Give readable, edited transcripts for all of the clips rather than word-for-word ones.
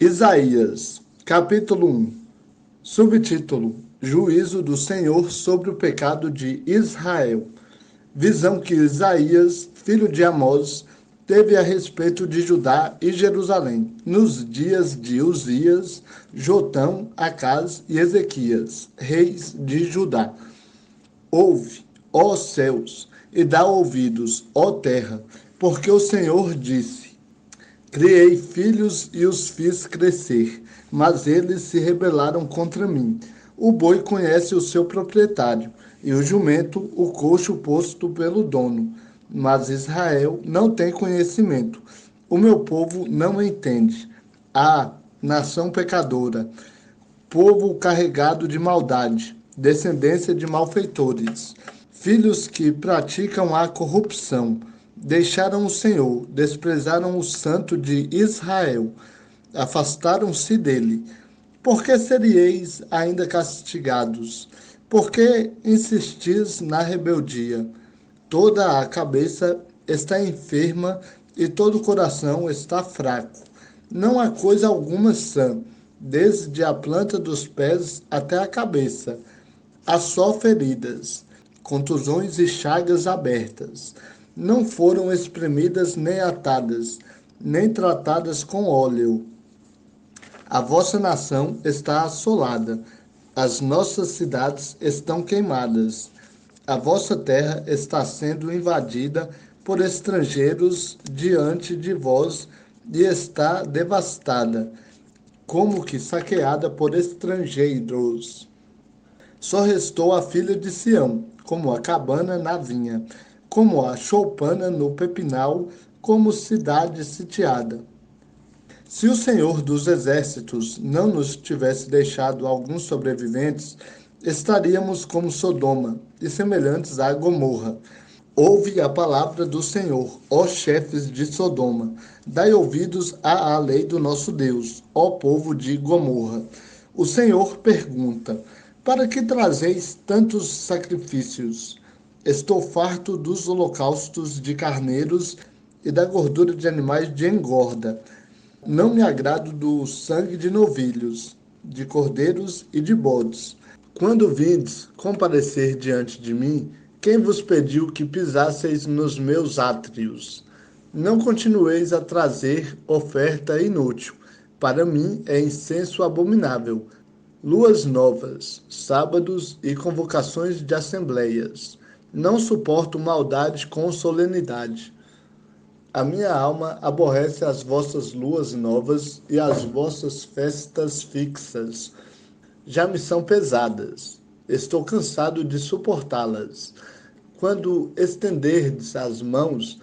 Isaías, capítulo 1, subtítulo: Juízo do Senhor sobre o pecado de Israel. Visão que Isaías, filho de Amós, teve a respeito de Judá e Jerusalém, nos dias de Uzias, Jotão, Acaz e Ezequias, reis de Judá. Ouve, ó céus, e dá ouvidos, ó terra, porque o Senhor disse: Criei filhos e os fiz crescer, mas eles se rebelaram contra mim. O boi conhece o seu proprietário, e o jumento o coxo posto pelo dono. Mas Israel não tem conhecimento. O meu povo não entende. Ah, nação pecadora, povo carregado de maldade, descendência de malfeitores, filhos que praticam a corrupção, deixaram o Senhor, desprezaram o Santo de Israel, afastaram-se dele. Por que seríeis ainda castigados? Por que insistis na rebeldia? Toda a cabeça está enferma e todo o coração está fraco. Não há coisa alguma sã, desde a planta dos pés até a cabeça. Há só feridas, contusões e chagas abertas. Não foram espremidas nem atadas, nem tratadas com óleo. A vossa nação está assolada, as nossas cidades estão queimadas. A vossa terra está sendo invadida por estrangeiros diante de vós e está devastada, como que saqueada por estrangeiros. Só restou a filha de Sião, como a cabana na vinha, como a choupana no pepinal, como cidade sitiada. Se o Senhor dos Exércitos não nos tivesse deixado alguns sobreviventes, estaríamos como Sodoma e semelhantes a Gomorra. Ouve a palavra do Senhor, ó chefes de Sodoma. Dai ouvidos à lei do nosso Deus, ó povo de Gomorra. O Senhor pergunta: para que trazeis tantos sacrifícios? Estou farto dos holocaustos de carneiros e da gordura de animais de engorda. Não me agrado do sangue de novilhos, de cordeiros e de bodes. Quando vindes comparecer diante de mim, quem vos pediu que pisasseis nos meus átrios? Não continueis a trazer oferta inútil. Para mim é incenso abominável. Luas novas, sábados e convocações de assembleias. Não suporto maldade com solenidade. A minha alma aborrece as vossas luas novas e as vossas festas fixas. Já me são pesadas. Estou cansado de suportá-las. Quando estenderdes as mãos,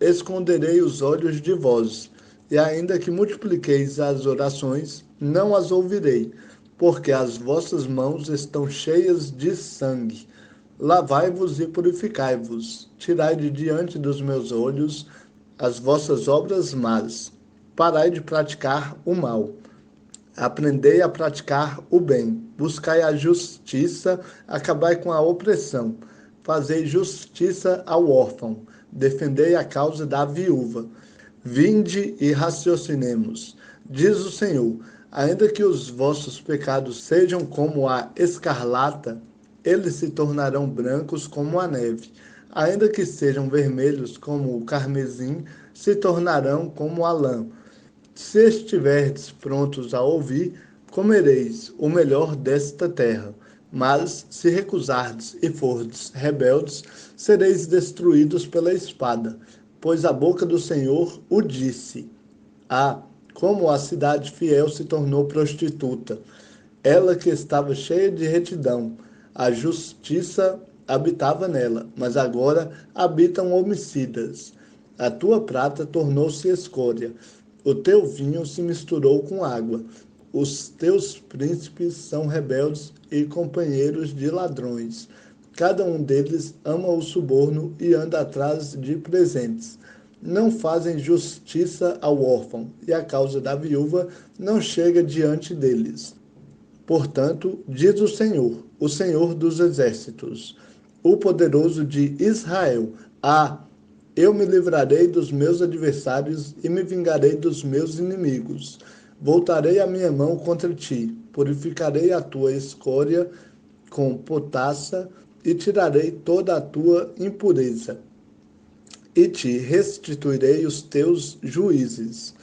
esconderei os olhos de vós, e ainda que multipliqueis as orações, não as ouvirei, porque as vossas mãos estão cheias de sangue. Lavai-vos e purificai-vos, tirai de diante dos meus olhos as vossas obras más. Parai de praticar o mal. Aprendei a praticar o bem. Buscai a justiça, acabai com a opressão. Fazei justiça ao órfão. Defendei a causa da viúva. Vinde e raciocinemos. Diz o Senhor: ainda que os vossos pecados sejam como a escarlata, eles se tornarão brancos como a neve. Ainda que sejam vermelhos como o carmesim, se tornarão como a lã. Se estiverdes prontos a ouvir, comereis o melhor desta terra. Mas se recusardes e fordes rebeldes, sereis destruídos pela espada, pois a boca do Senhor o disse. Ah, como a cidade fiel se tornou prostituta, ela que estava cheia de retidão, a justiça habitava nela, mas agora habitam homicidas. A tua prata tornou-se escória, o teu vinho se misturou com água. Os teus príncipes são rebeldes e companheiros de ladrões. Cada um deles ama o suborno e anda atrás de presentes. Não fazem justiça ao órfão, e a causa da viúva não chega diante deles. Portanto, diz o Senhor dos Exércitos, o poderoso de Israel: Ah, eu me livrarei dos meus adversários e me vingarei dos meus inimigos. Voltarei a minha mão contra ti, purificarei a tua escória com potassa e tirarei toda a tua impureza. E te restituirei os teus juízes,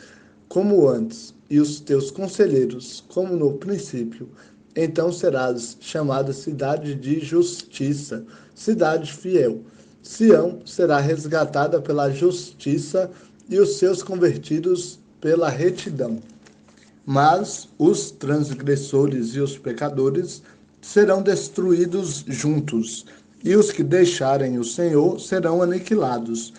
como antes, e os teus conselheiros, como no princípio. Então serás chamada cidade de justiça, cidade fiel. Sião será resgatada pela justiça e os seus convertidos pela retidão. Mas os transgressores e os pecadores serão destruídos juntos, e os que deixarem o Senhor serão aniquilados,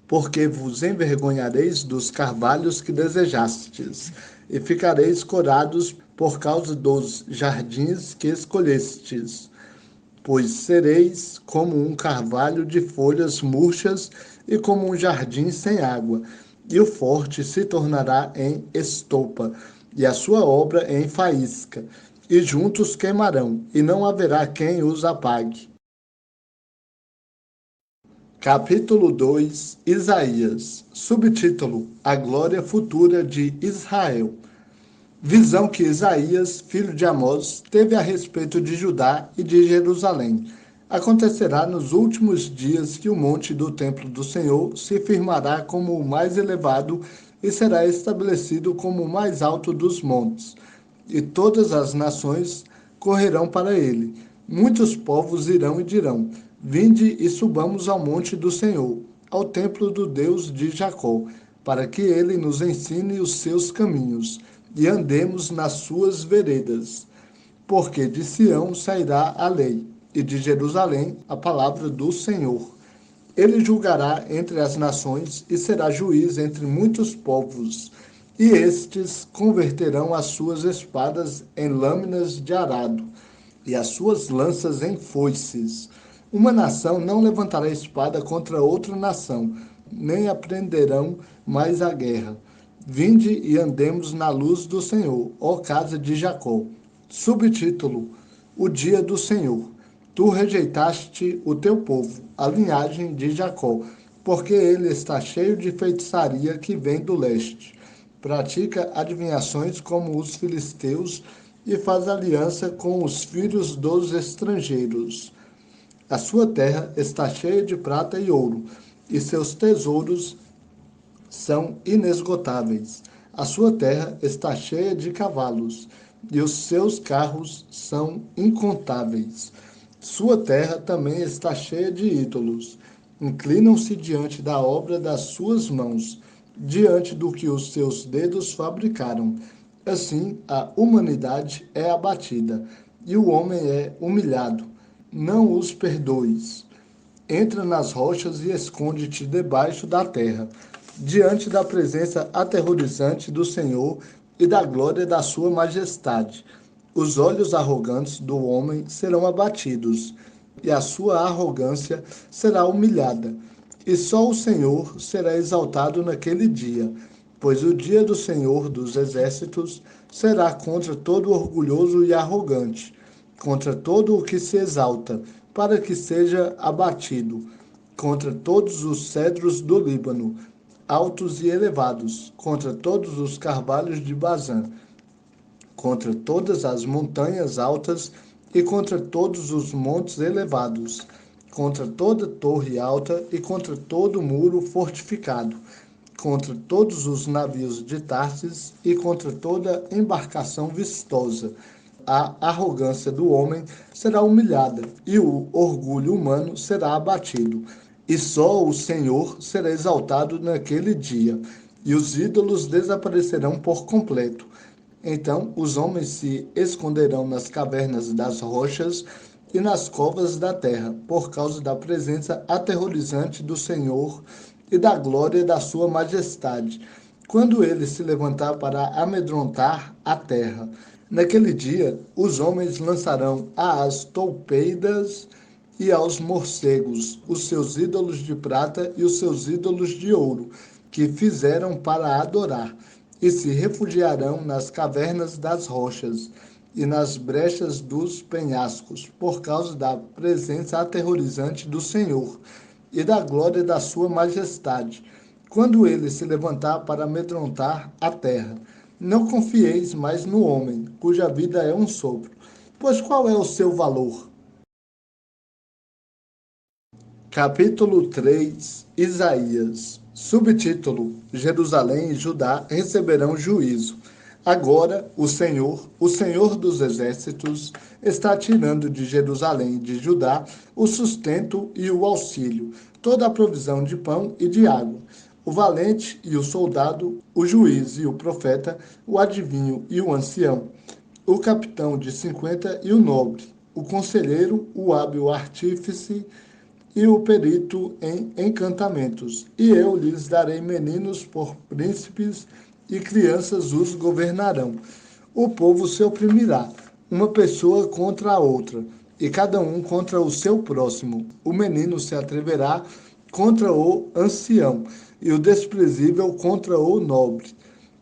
porque vos envergonhareis dos carvalhos que desejastes, e ficareis corados por causa dos jardins que escolhestes. Pois sereis como um carvalho de folhas murchas e como um jardim sem água, e o forte se tornará em estopa, e a sua obra em faísca, e juntos queimarão, e não haverá quem os apague. Capítulo 2, Isaías. Subtítulo: A glória futura de Israel. Visão que Isaías, filho de Amós, teve a respeito de Judá e de Jerusalém. Acontecerá nos últimos dias que o monte do templo do Senhor se firmará como o mais elevado e será estabelecido como o mais alto dos montes. E todas as nações correrão para ele. Muitos povos irão e dirão: Vinde e subamos ao monte do Senhor, ao templo do Deus de Jacó, para que ele nos ensine os seus caminhos e andemos nas suas veredas. Porque de Sião sairá a lei, e de Jerusalém a palavra do Senhor. Ele julgará entre as nações e será juiz entre muitos povos. E estes converterão as suas espadas em lâminas de arado, e as suas lanças em foices. Uma nação não levantará espada contra outra nação, nem aprenderão mais a guerra. Vinde e andemos na luz do Senhor, ó casa de Jacó. Subtítulo: O dia do Senhor. Tu rejeitaste o teu povo, a linhagem de Jacó, porque ele está cheio de feitiçaria que vem do leste. Pratica adivinhações como os filisteus e faz aliança com os filhos dos estrangeiros. A sua terra está cheia de prata e ouro, e seus tesouros são inesgotáveis. A sua terra está cheia de cavalos, e os seus carros são incontáveis. Sua terra também está cheia de ídolos. Inclinam-se diante da obra das suas mãos, diante do que os seus dedos fabricaram. Assim, a humanidade é abatida, e o homem é humilhado. Não os perdoes. Entra nas rochas e esconde-te debaixo da terra, diante da presença aterrorizante do Senhor e da glória da sua majestade. Os olhos arrogantes do homem serão abatidos, e a sua arrogância será humilhada. E só o Senhor será exaltado naquele dia, pois o dia do Senhor dos exércitos será contra todo orgulhoso e arrogante, contra todo o que se exalta, para que seja abatido, contra todos os cedros do Líbano, altos e elevados, contra todos os carvalhos de Bazã, contra todas as montanhas altas e contra todos os montes elevados, contra toda torre alta e contra todo muro fortificado, contra todos os navios de Tarsis e contra toda embarcação vistosa. A arrogância do homem será humilhada e o orgulho humano será abatido. E só o Senhor será exaltado naquele dia, e os ídolos desaparecerão por completo. Então os homens se esconderão nas cavernas das rochas e nas covas da terra, por causa da presença aterrorizante do Senhor e da glória da sua majestade, quando ele se levantar para amedrontar a terra. Naquele dia, os homens lançarão às toupeidas e aos morcegos os seus ídolos de prata e os seus ídolos de ouro, que fizeram para adorar, e se refugiarão nas cavernas das rochas e nas brechas dos penhascos, por causa da presença aterrorizante do Senhor e da glória da sua majestade, quando ele se levantar para amedrontar a terra. Não confieis mais no homem, cuja vida é um sopro. Pois qual é o seu valor? Capítulo 3, Isaías. Subtítulo: Jerusalém e Judá receberão juízo. Agora, o Senhor dos exércitos, está tirando de Jerusalém e de Judá o sustento e o auxílio, toda a provisão de pão e de água. O valente e o soldado, o juiz e o profeta, o adivinho e o ancião, o capitão de 50 e o nobre, o conselheiro, o hábil artífice e o perito em encantamentos. E eu lhes darei meninos por príncipes, e crianças os governarão. O povo se oprimirá, uma pessoa contra a outra, e cada um contra o seu próximo. O menino se atreverá contra o ancião, e o desprezível contra o nobre.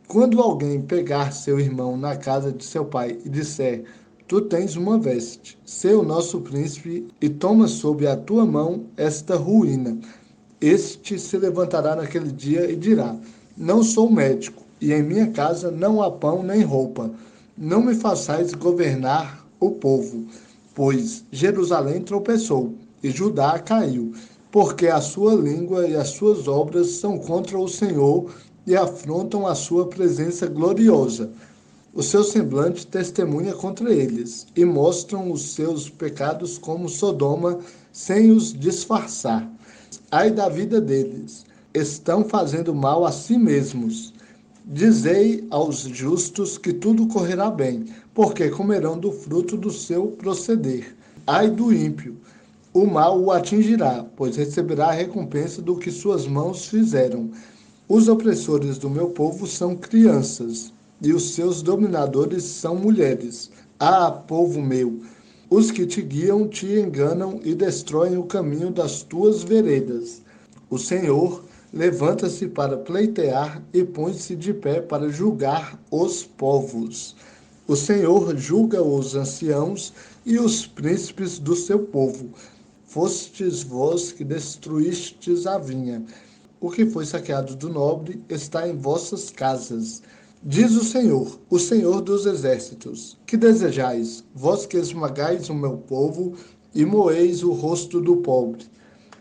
Quando alguém pegar seu irmão na casa de seu pai e disser: Tu tens uma veste, sê o nosso príncipe e toma sob a tua mão esta ruína. Este se levantará naquele dia e dirá: Não sou médico, e em minha casa não há pão nem roupa. Não me façais governar o povo, pois Jerusalém tropeçou e Judá caiu, porque a sua língua e as suas obras são contra o Senhor e afrontam a sua presença gloriosa. O seu semblante testemunha contra eles, e mostram os seus pecados como Sodoma, sem os disfarçar. Ai da vida deles! Estão fazendo mal a si mesmos. Dizei aos justos que tudo correrá bem, porque comerão do fruto do seu proceder. Ai do ímpio! O mal o atingirá, pois receberá a recompensa do que suas mãos fizeram. Os opressores do meu povo são crianças, e os seus dominadores são mulheres. Ah, povo meu! Os que te guiam te enganam e destroem o caminho das tuas veredas. O Senhor levanta-se para pleitear e põe-se de pé para julgar os povos. O Senhor julga os anciãos e os príncipes do seu povo. Fostes vós que destruístes a vinha. O que foi saqueado do nobre está em vossas casas. Diz o Senhor dos exércitos: Que desejais, vós que esmagais o meu povo e moeis o rosto do pobre?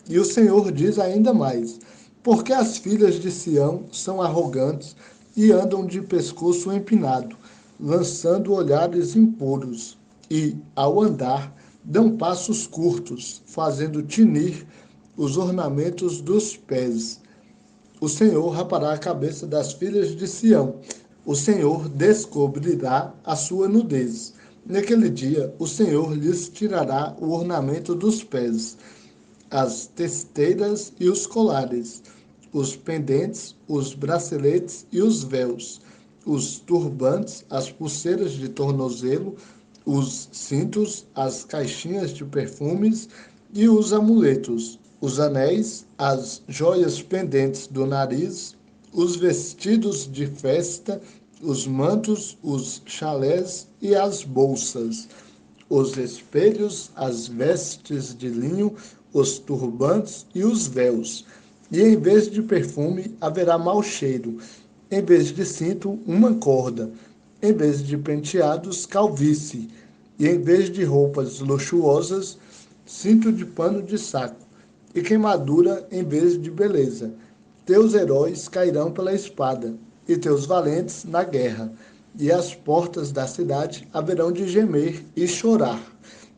E o Senhor diz ainda mais: Porque as filhas de Sião são arrogantes e andam de pescoço empinado, lançando olhares impuros, e, ao andar, dão passos curtos, fazendo tinir os ornamentos dos pés. O Senhor rapará a cabeça das filhas de Sião. O Senhor descobrirá a sua nudez. Naquele dia, o Senhor lhes tirará o ornamento dos pés, as testeiras e os colares, os pendentes, os braceletes e os véus, os turbantes, as pulseiras de tornozelo, os cintos, as caixinhas de perfumes e os amuletos, os anéis, as joias pendentes do nariz, os vestidos de festa, os mantos, os chalés e as bolsas, os espelhos, as vestes de linho, os turbantes e os véus. E em vez de perfume haverá mau cheiro, em vez de cinto, uma corda, em vez de penteados, calvície, e em vez de roupas luxuosas, cinto de pano de saco, e queimadura em vez de beleza. Teus heróis cairão pela espada, e teus valentes na guerra, e as portas da cidade haverão de gemer e chorar,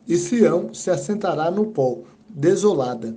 e Sião se assentará no pó, desolada.